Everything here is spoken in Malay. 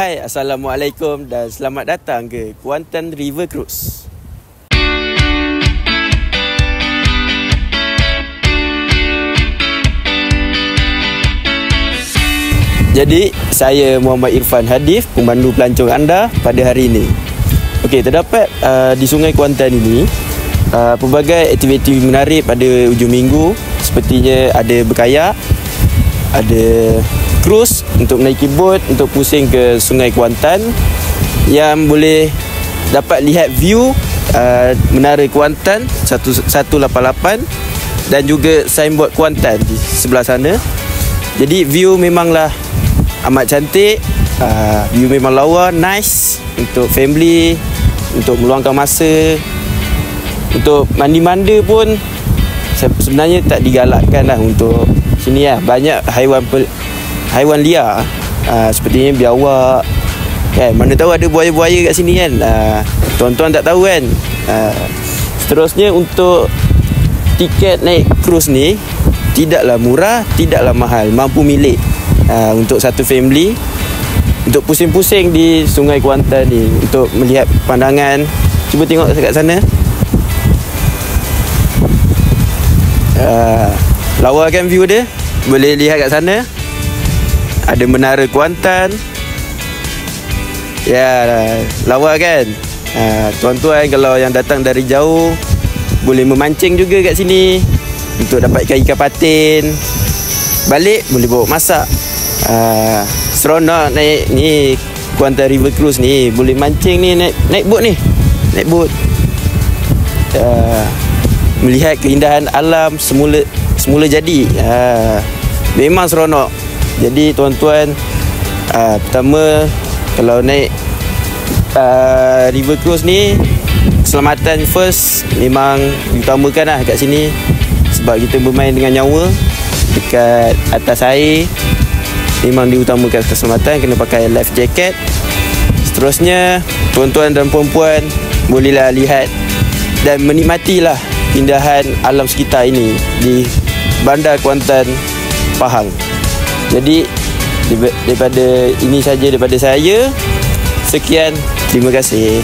Hai, Assalamualaikum dan selamat datang ke Kuantan River Cruise. Jadi, saya Muhammad Irfan Hadif, pemandu pelancong anda pada hari ini. Okey, terdapat di Sungai Kuantan ini pelbagai aktiviti menarik pada hujung minggu. Sepertinya ada berkayak, ada cruise untuk menaiki bot untuk pusing ke Sungai Kuantan yang boleh dapat lihat view Menara Kuantan 188 dan juga signboard Kuantan di sebelah sana. Jadi view memanglah amat cantik, view memang lawa, nice untuk family, untuk meluangkan masa. Untuk mandi-manda pun sebenarnya tak digalakkan lah untuk sini lah. Banyak haiwan liar, sepertinya biawak kan. Mana tahu ada buaya-buaya kat sini kan. Tuan-tuan tak tahu kan. Seterusnya untuk tiket naik cruise ni tidaklah murah, tidaklah mahal, mampu milik untuk satu family untuk pusing-pusing di Sungai Kuantan ni, untuk melihat pandangan. Cuba tengok kat sana. Lawa kan view dia. Boleh lihat kat sana ada Menara Kuantan. Ya, lawa kan. Tuan-tuan kalau yang datang dari jauh boleh memancing juga kat sini untuk dapatkan ikan patin. Balik boleh bawa masak. Seronok naik ni Kuantan River Cruise ni. Boleh mancing ni, naik bot ni. Naik bot. Melihat keindahan alam semula jadi. Memang seronok. Jadi tuan-tuan, pertama kalau naik River Cruise ni, keselamatan first memang diutamakan lah kat sini. Sebab kita bermain dengan nyawa dekat atas air, memang diutamakan keselamatan. Kena pakai life jacket. Seterusnya tuan-tuan dan puan-puan bolehlah lihat dan menikmatilah keindahan alam sekitar ini di Bandar Kuantan, Pahang. Jadi daripada ini saja daripada saya. Sekian, terima kasih.